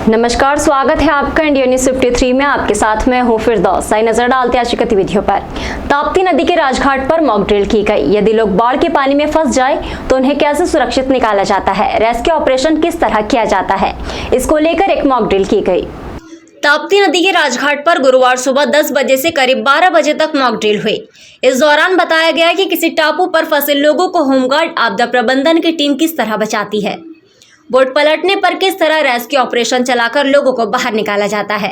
नमस्कार, स्वागत है आपका इंडिया न्यूज 53 में। आपके साथ मैं हूं फिरदौस। आई नजर डालते आज की गतिविधियों पर। ताप्ती नदी के राजघाट पर मॉक ड्रिल की गई। यदि लोग बाढ़ के पानी में फंस जाए तो उन्हें कैसे सुरक्षित निकाला जाता है, रेस्क्यू ऑपरेशन किस तरह किया जाता है, इसको लेकर एक मॉक ड्रिल की गई। ताप्ती नदी के राजघाट पर गुरुवार सुबह 10 बजे से करीब 12 बजे तक मॉक ड्रिल हुई। इस दौरान बताया गया कि किसी टापू पर फंसे लोगों को होमगार्ड आपदा प्रबंधन की टीम किस तरह बचाती है, बोट पलटने पर किस तरह रेस्क्यू ऑपरेशन चलाकर लोगों को बाहर निकाला जाता है।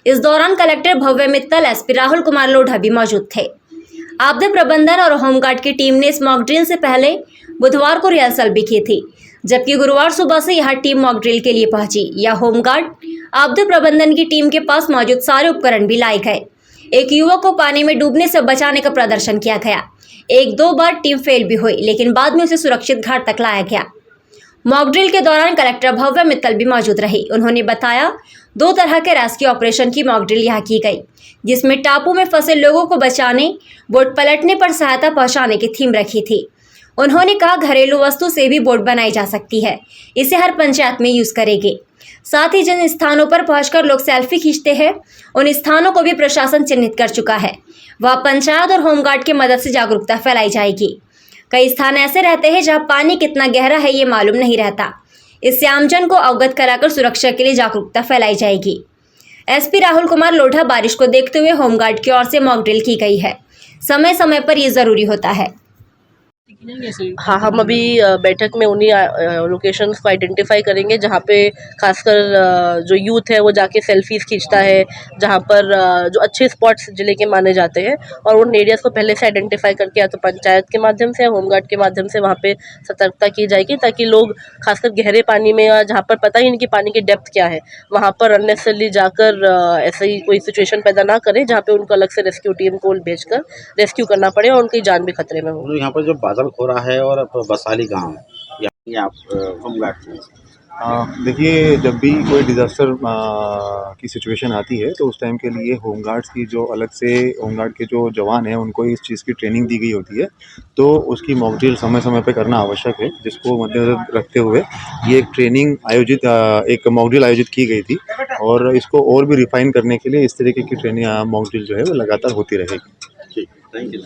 इस दौरान कलेक्टर भव्य मित्तल, एसपी राहुल कुमार लोढ़ा भी मौजूद थे। आपदा प्रबंधन और होमगार्ड की टीम ने इस मॉक ड्रिल से पहले बुधवार को रिहर्सल भी की थी, जबकि गुरुवार सुबह से यह टीम मॉक ड्रिल के लिए पहुंची। यह होमगार्ड आपदा प्रबंधन की टीम के पास मौजूद सारे उपकरण भी लाए गए। एक युवक को पानी में डूबने से बचाने का प्रदर्शन किया गया। 1-2 बार टीम फेल भी हुई, लेकिन बाद में उसे सुरक्षित घाट तक लाया गया। मॉक ड्रिल के दौरान कलेक्टर भव्य मित्तल भी मौजूद रही। उन्होंने बताया 2 तरह के रेस्क्यू ऑपरेशन की मॉक ड्रिल यहाँ की गई, जिसमें टापू में फंसे लोगों को बचाने, बोट पलटने पर सहायता पहुंचाने की थीम रखी थी। उन्होंने कहा घरेलू वस्तु से भी बोट बनाई जा सकती है, इसे हर पंचायत में यूज करेंगे। साथ ही जिन स्थानों पर पहुंचकर लोग सेल्फी खींचते हैं, उन स्थानों को भी प्रशासन चिन्हित कर चुका है। वह पंचायत और होमगार्ड की मदद से जागरूकता फैलाई जाएगी। कई स्थान ऐसे रहते हैं जहां पानी कितना गहरा है ये मालूम नहीं रहता। इससे आमजन को अवगत कराकर सुरक्षा के लिए जागरूकता फैलाई जाएगी। एसपी राहुल कुमार लोढ़ा, बारिश को देखते हुए होमगार्ड की ओर से मॉक ड्रिल की गई है। समय समय पर ये जरूरी होता है। हाँ, हम अभी बैठक में उन्हीं लोकेशंस को आइडेंटिफाई करेंगे जहाँ पे खासकर जो यूथ है वो जाके सेल्फीज खींचता है, जहाँ पर जो अच्छे स्पॉट्स जिले के माने जाते हैं, और उन एरियाज को पहले से आइडेंटिफाई करके या तो पंचायत के माध्यम से या होमगार्ड के माध्यम से वहाँ पे सतर्कता की जाएगी, ताकि लोग खासकर गहरे पानी में या जहाँ पर पता ही नहीं कि पानी की डेप्थ क्या है, वहाँ पर अननेसेसरली जाकर ऐसे ही कोई सिचुएशन पैदा ना करें जहाँ पे उनको अलग से रेस्क्यू टीम को भेजकर रेस्क्यू करना पड़े और उनकी जान भी खतरे में हो। यहाँ पर जो बादल खोरा है और बसाली गांव है, यहाँ होमगार्ड से। देखिए, जब भी कोई डिज़ास्टर की सिचुएशन आती है तो उस टाइम के लिए होमगार्ड्स की जो अलग से होमगार्ड के जो जवान हैं उनको इस चीज़ की ट्रेनिंग दी गई होती है, तो उसकी मॉक ड्रिल समय समय पे करना आवश्यक है, जिसको मद्देनजर रखते हुए ये एक ट्रेनिंग आयोजित एक मॉक ड्रिल आयोजित की गई थी, और इसको और भी रिफाइन करने के लिए इस तरीके की ट्रेनिंग मॉक ड्रिल जो है वो लगातार होती रहेगी। ठीक, थैंक यू।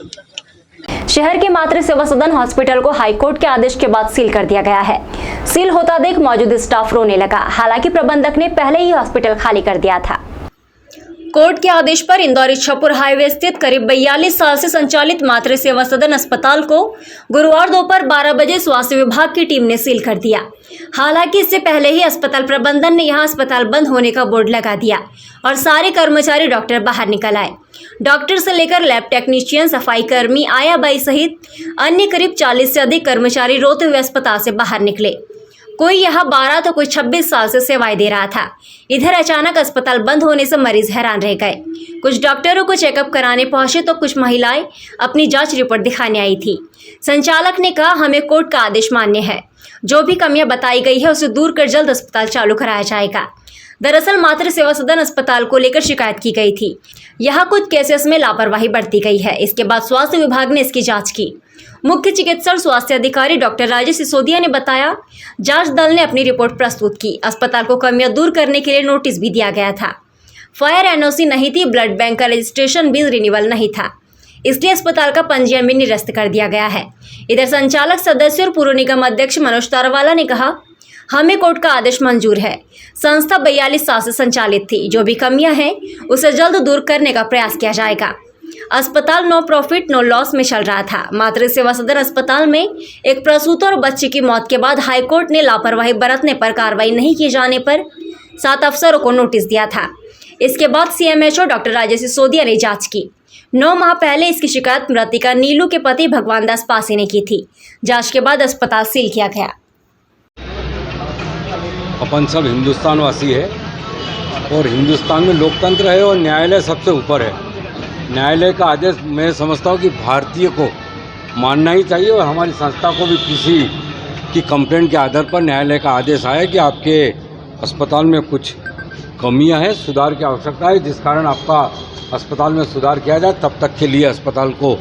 शहर के मातृ सेवा सदन हॉस्पिटल को हाईकोर्ट के आदेश के बाद सील कर दिया गया है। सील होता देख मौजूद स्टाफ रोने लगा। हालांकि प्रबंधक ने पहले ही हॉस्पिटल खाली कर दिया था। कोर्ट के आदेश पर इंदौर छपुर हाईवे स्थित करीब 42 साल से संचालित मातृ सेवा सदन अस्पताल को गुरुवार दोपहर 12 बजे स्वास्थ्य विभाग की टीम ने सील कर दिया। हालांकि इससे पहले ही अस्पताल प्रबंधन ने यहां अस्पताल बंद होने का बोर्ड लगा दिया और सारे कर्मचारी डॉक्टर बाहर निकल आए। डॉक्टर से लेकर लैब टेक्नीशियन, सफाई कर्मी, आया बाई सहित अन्य करीब 40 से अधिक कर्मचारी रोते हुए अस्पताल से बाहर निकले। कोई यहाँ 12 तो कोई 26 साल से सेवाएं दे रहा था। इधर अचानक अस्पताल बंद होने से मरीज हैरान रह गए। कुछ डॉक्टरों को चेकअप कराने पहुंचे तो कुछ महिलाएं अपनी जांच रिपोर्ट दिखाने आई थी। संचालक ने कहा, हमें कोर्ट का आदेश मान्य है, जो भी कमियां बताई गई है उसे दूर कर जल्द अस्पताल चालू कराया जाएगा। दरअसल मातृ सेवा सदन अस्पताल को लेकर शिकायत की गई थी। यहाँ कुछ केसेस में लापरवाही बरती गई है। इसके बाद स्वास्थ्य विभाग ने इसकी जांच की। मुख्य चिकित्सक स्वास्थ्य अधिकारी डॉक्टर राजेश सिसोदिया ने बताया, जांच दल ने अपनी रिपोर्ट प्रस्तुत की। अस्पताल को कमियां दूर करने के लिए नोटिस भी दिया गया था। फायर एनओसी नहीं थी, ब्लड बैंक का रजिस्ट्रेशन भी रिन्यूअल नहीं था, इसलिए अस्पताल का पंजीयन भी निरस्त कर दिया गया है। इधर संचालक सदस्य और पूर्व निगम अध्यक्ष मनोज तारावाला ने कहा, हमें कोर्ट का आदेश मंजूर है। संस्था 42 साल से संचालित थी। जो भी कमियां हैं उसे जल्द दूर करने का प्रयास किया जाएगा। अस्पताल नो प्रॉफिट नो लॉस में चल रहा था। मातृ सेवा सदन अस्पताल में एक प्रसूता और बच्चे की मौत के बाद हाईकोर्ट ने लापरवाही बरतने पर कार्रवाई नहीं किए जाने पर 7 अफसरों को नोटिस दिया था। इसके बाद सीएमएचओ डॉक्टर राजेश सिसोदिया ने जांच की। 9 माह पहले इसकी शिकायत मृतिका नीलू के पति भगवान दास पासी ने की थी। जांच के बाद अस्पताल सील किया गया। अपन सब हिंदुस्तान वासी है और हिंदुस्तान में लोकतंत्र है और न्यायालय सबसे ऊपर है। न्यायालय का आदेश मैं समझता हूँ कि भारतीय को मानना ही चाहिए, और हमारी संस्था को भी किसी की कंप्लेंट के आधार पर न्यायालय का आदेश आया कि आपके अस्पताल में कुछ कमियां हैं, सुधार की आवश्यकता है, जिस कारण आपका अस्पताल में सुधार किया जाए, तब तक के लिए अस्पताल को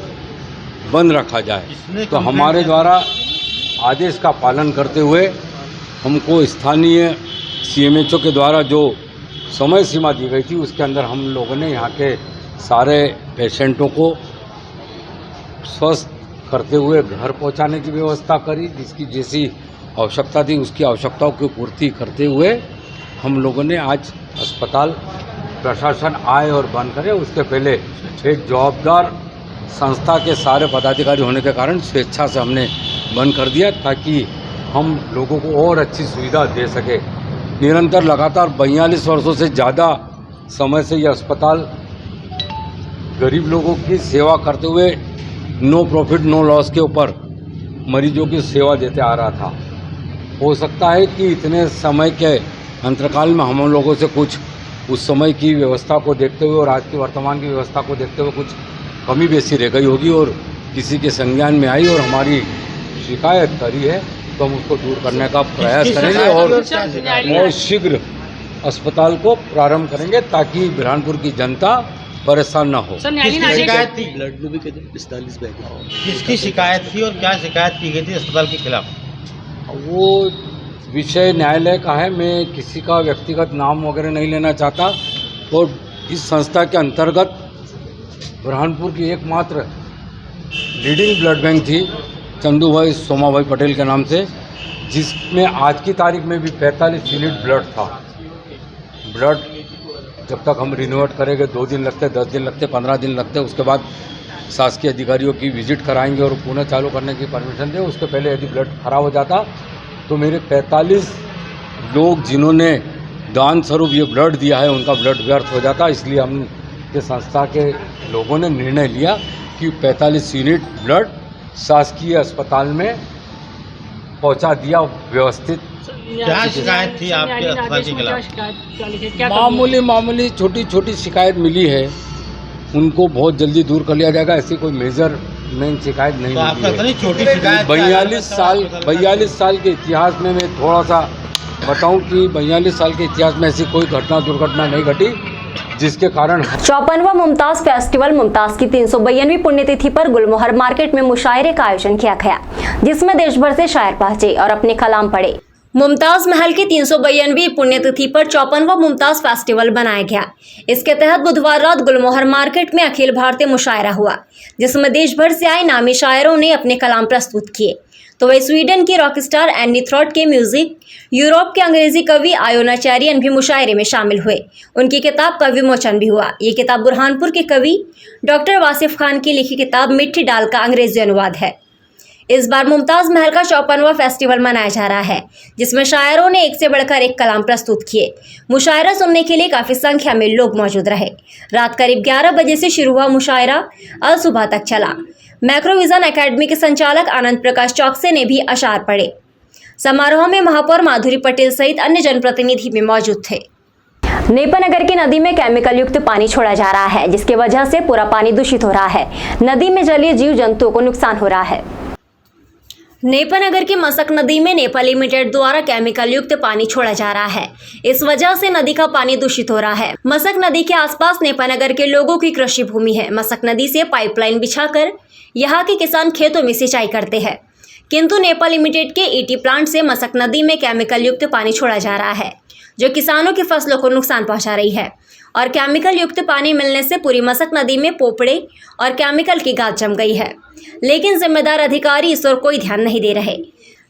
बंद रखा जाए। तो हमारे द्वारा आदेश का पालन करते हुए हमको स्थानीय CMHO के द्वारा जो समय सीमा दी गई थी उसके अंदर हम लोगों ने यहाँ के सारे पेशेंटों को स्वस्थ करते हुए घर पहुँचाने की व्यवस्था करी। जिसकी जैसी आवश्यकता थी उसकी आवश्यकताओं की पूर्ति करते हुए हम लोगों ने आज अस्पताल प्रशासन आए और बंद करे। उसके पहले एक जवाबदार संस्था के सारे पदाधिकारी होने के कारण स्वेच्छा से हमने बंद कर दिया ताकि हम लोगों को और अच्छी सुविधा दे सके। निरंतर लगातार 42 वर्षों से ज़्यादा समय से ये अस्पताल गरीब लोगों की सेवा करते हुए नो प्रॉफिट नो लॉस के ऊपर मरीजों की सेवा देते आ रहा था। हो सकता है कि इतने समय के अंतराल में हम लोगों से कुछ उस समय की व्यवस्था को देखते हुए और आज की वर्तमान की व्यवस्था को देखते हुए कुछ कमी बेसी रह गई होगी और किसी के संज्ञान में आई और हमारी शिकायत करी है तो हम उसको दूर करने का प्रयास करेंगे और शीघ्र अस्पताल को प्रारंभ करेंगे ताकि बुरहानपुर की जनता परेशान ना हो। किसकी शिकायत थी? ब्लड में भी 45 बैग। किसकी शिकायत थी और क्या शिकायत की गई थी अस्पताल के खिलाफ? वो विषय न्यायालय का है, मैं किसी का व्यक्तिगत नाम वगैरह नहीं लेना चाहता। और इस संस्था के अंतर्गत बुरहानपुर की एकमात्र लीडिंग ब्लड बैंक थी चंदू भाई सोमा भाई पटेल के नाम से, जिसमें आज की तारीख में भी 45 यूनिट ब्लड था। ब्लड जब तक हम रिन्यूएट करेंगे 2 दिन लगते, 10 दिन लगते, 15 दिन लगते। उसके बाद शासकीय अधिकारियों की विजिट कराएंगे और पुनः चालू करने की परमिशन दें। उसके पहले यदि ब्लड खराब हो जाता तो मेरे 45 लोग जिन्होंने दान स्वरूप ये ब्लड दिया है उनका ब्लड व्यर्थ हो जाता। इसलिए हम के संस्था के लोगों ने निर्णय लिया कि 45 यूनिट ब्लड शासकीय अस्पताल में पहुंचा दिया व्यवस्थित। क्या शिकायत थी आपके अस्पताल के खिलाफ? मामूली छोटी छोटी शिकायत मिली है, उनको बहुत जल्दी दूर कर लिया जाएगा। ऐसी कोई मेजर मेन शिकायत नहीं मिली है। छोटी शिकायत 42 साल के इतिहास में मैं थोड़ा सा बताऊं कि 42 साल के इतिहास में ऐसी कोई घटना दुर्घटना नहीं घटी जिसके कारण 54वां मुमताज फेस्टिवल मुमताज की 352वीं पुण्यतिथि पर गुलमोहर मार्केट में मुशायरे का आयोजन किया गया, जिसमें देश भर से शायर पहुंचे और अपने कलाम पढ़े। मुमताज महल की 352वीं पुण्यतिथि पर 54वां मुमताज फेस्टिवल बनाया गया। इसके तहत बुधवार रात गुलमोहर मार्केट में अखिल भारतीय मुशायरा हुआ, जिसमें देश भर से आए नामी शायरों ने अपने कलाम प्रस्तुत किए। तो वही स्वीडन की रॉकस्टार एनी थ्रॉट के म्यूजिक, यूरोप के अंग्रेजी कवि आयोना चैरियन भी मुशायरे में शामिल हुए। उनकी किताब का विमोचन भी हुआ। ये किताब बुरहानपुर के कवि डॉक्टर वासिफ खान की लिखी किताब मिट्टी डाल का अंग्रेजी अनुवाद है। इस बार मुमताज महल का 54वां फेस्टिवल मनाया जा रहा है, जिसमें शायरों ने एक से बढ़कर एक कलाम प्रस्तुत किए। मुशायरा सुनने के लिए काफी संख्या में लोग मौजूद रहे। रात करीब 11 बजे से शुरू हुआ मुशायरा अल सुबह तक चला। मैक्रोविजन एकेडमी के संचालक आनंद प्रकाश चौकसे ने भी अशार पढ़े। समारोह में महापौर माधुरी पटेल सहित अन्य जनप्रतिनिधि भी मौजूद थे। नेपानगर की नदी में केमिकल युक्त पानी छोड़ा जा रहा है, जिसकी वजह से पूरा पानी दूषित हो रहा है। नदी में जलीय जीव जंतुओं को नुकसान हो रहा है। नेपानगर की मसक नदी में नेपा लिमिटेड द्वारा केमिकल युक्त पानी छोड़ा जा रहा है। इस वजह से नदी का पानी दूषित हो रहा है। मसक नदी के आसपास नेपानगर के लोगों की कृषि भूमि है। मसक नदी से पाइपलाइन बिछाकर यहाँ के किसान खेतों में सिंचाई करते हैं, किंतु नेपा लिमिटेड के ईटी प्लांट से मसक नदी में केमिकल युक्त पानी छोड़ा जा रहा है, जो किसानों की फसलों को नुकसान पहुंचा रही है। और केमिकल युक्त पानी मिलने से पूरी मसक नदी में पोपड़े और केमिकल की गाद जम गई है, लेकिन जिम्मेदार अधिकारी इस ओर कोई ध्यान नहीं दे रहे।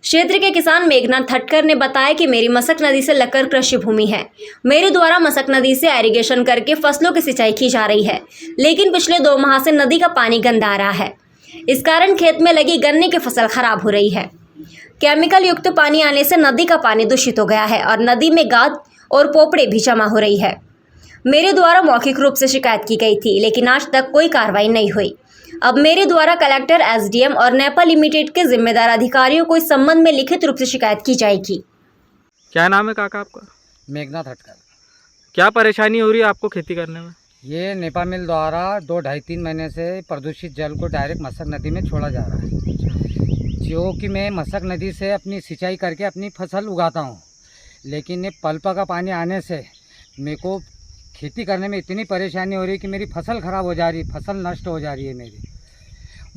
क्षेत्र के किसान मेघनाथ थटकर ने बताया कि मेरी मसक नदी से लगकर कृषि भूमि है। मेरे द्वारा मसक नदी से एरीगेशन करके फसलों की सिंचाई की जा रही है, लेकिन पिछले 2 माह से नदी का पानी गंदा आ रहा है। इस कारण खेत में लगी गन्ने की फसल खराब हो रही है। केमिकल युक्त पानी आने से नदी का पानी दूषित हो गया है और नदी में गाद और पोपड़े भी जमा हो रही है। मेरे द्वारा मौखिक रूप से शिकायत की गई थी, लेकिन आज तक कोई कार्रवाई नहीं हुई। अब मेरे द्वारा कलेक्टर, एसडीएम और नेपा लिमिटेड के जिम्मेदार अधिकारियों को इस संबंध में लिखित रूप से शिकायत की जाएगी। क्या नाम है काका आपका? मेघनाथ हटकर। क्या परेशानी हो रही है आपको खेती करने में? ये नेपा मिल द्वारा 2-2.5-3 महीने से प्रदूषित जल को डायरेक्ट मसक नदी में छोड़ा जा रहा है, जो कि मैं मसक नदी से अपनी सिंचाई करके अपनी फसल उगाता हूँ, लेकिन ये पल्पा का पानी आने से मेरे को खेती करने में इतनी परेशानी हो रही है कि मेरी फसल ख़राब हो जा रही है, फसल नष्ट हो जा रही है मेरी।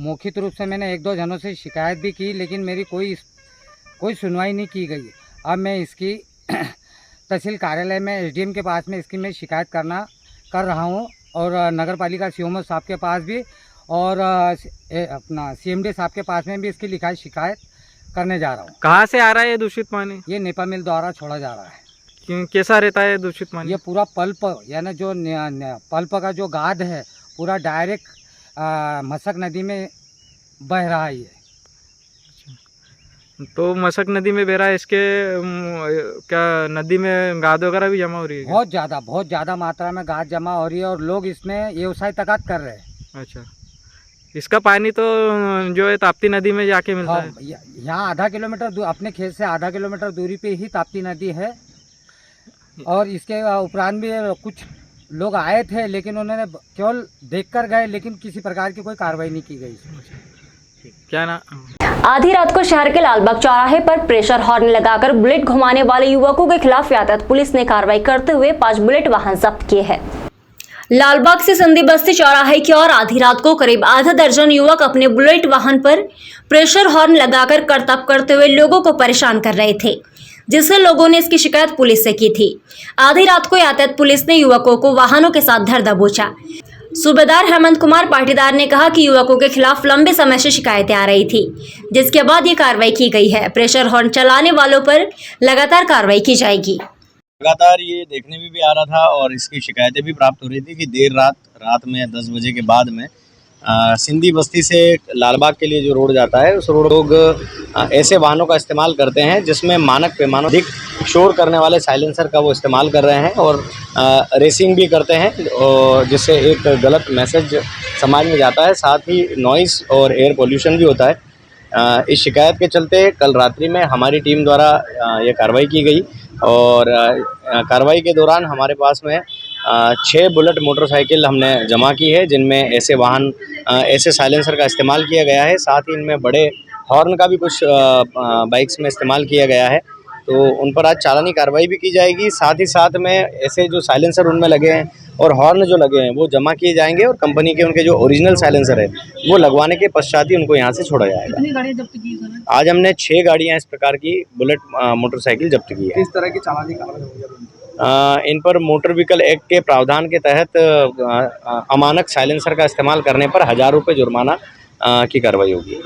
मौखिक रूप से मैंने 1-2 जनों से शिकायत भी की, लेकिन मेरी कोई सुनवाई नहीं की गई। अब मैं इसकी तहसील कार्यालय में एसडीएम के पास में इसकी मैं शिकायत कर रहा हूँ, और नगर पालिका सीएमओ साहब के पास भी, और अपना सीएमडी साहब के पास में भी इसकी लिखाई शिकायत करने जा रहा हूँ। कहाँ से आ रहा है ये दूषित पानी? ये नेपा मिल द्वारा छोड़ा जा रहा है। कैसा रहता है दूषित पानी? ये पूरा पल्प, यानी जो पल्प का जो गाद है पूरा डायरेक्ट मशक नदी में बह रहा है। ये तो मशक नदी में बह रहा है, इसके क्या नदी में गाद वगैरह भी जमा हो रही है? बहुत ज़्यादा मात्रा में गाद जमा हो रही है, और लोग इसमें व्यवसाय तकात कर रहे हैं। अच्छा, इसका पानी तो जो है ताप्ती नदी में जाके मिलता है? यहाँ आधा किलोमीटर अपने खेत से आधा किलोमीटर दूरी पे ही ताप्ती नदी है। और इसके उपरांत भी कुछ लोग आए थे, लेकिन उन्होंने केवल देखकर गए, लेकिन किसी प्रकार की कोई कार्रवाई नहीं की गई। क्या ना आधी रात को शहर के लालबाग चौराहे पर प्रेशर हॉर्न लगाकर बुलेट घुमाने वाले युवकों के खिलाफ यातायात पुलिस ने कार्रवाई करते हुए 5 बुलेट वाहन जब्त किए हैं। लालबाग से संदी बस्ती चौराहे की ओर आधी रात को करीब आधा दर्जन युवक अपने बुलेट वाहन पर प्रेशर हॉर्न लगाकर करतब करते हुए लोगों को परेशान कर रहे थे, जिससे लोगों ने इसकी शिकायत पुलिस से की थी। आधी रात को यातायात पुलिस ने युवकों को वाहनों के साथ धर दबोचा। सूबेदार हेमंत कुमार पाटीदार ने कहा कि युवकों के खिलाफ लंबे समय से शिकायतें आ रही थी, जिसके बाद ये कार्रवाई की गई है। प्रेशर हॉर्न चलाने वालों पर लगातार कार्रवाई की जाएगी। लगातार ये देखने में भी आ रहा था और इसकी शिकायतें भी प्राप्त हो रही थी कि देर रात में 10 बजे के बाद में सिंधी बस्ती से लालबाग के लिए जो रोड जाता है, उस रोड लोग ऐसे वाहनों का इस्तेमाल करते हैं जिसमें मानक पैमानों अधिक शोर करने वाले साइलेंसर का वो इस्तेमाल कर रहे हैं, और रेसिंग भी करते हैं, और जिससे एक गलत मैसेज समाज में जाता है। साथ ही नॉइस और एयर पोल्यूशन भी होता है। इस शिकायत के चलते कल रात्रि में हमारी टीम द्वारा ये कार्रवाई की गई, और कार्रवाई के दौरान हमारे पास में 6 बुलेट मोटरसाइकिल हमने जमा की है, जिनमें ऐसे वाहन ऐसे साइलेंसर का इस्तेमाल किया गया है। साथ ही इनमें बड़े हॉर्न का भी कुछ बाइक्स में इस्तेमाल किया गया है, तो उन पर आज चालानी कार्रवाई भी की जाएगी। साथ ही साथ में ऐसे जो साइलेंसर उनमें लगे हैं और हॉर्न जो लगे हैं वो जमा किए जाएंगे, और कंपनी के उनके जो ओरिजिनल साइलेंसर है वो लगवाने के पश्चात ही उनको यहाँ से छोड़ा जाएगा। कितनी गाड़ियाँ जब्त की है? आज हमने 6 गाड़ियाँ इस प्रकार की बुलेट मोटरसाइकिल जब्त की है। किस तरह की चालानी कार्रवाई होगी? इन पर मोटर व्हीकल एक्ट के प्रावधान के तहत अमानक साइलेंसर का इस्तेमाल करने पर 1000 रुपये जुर्माना की कार्रवाई होगी।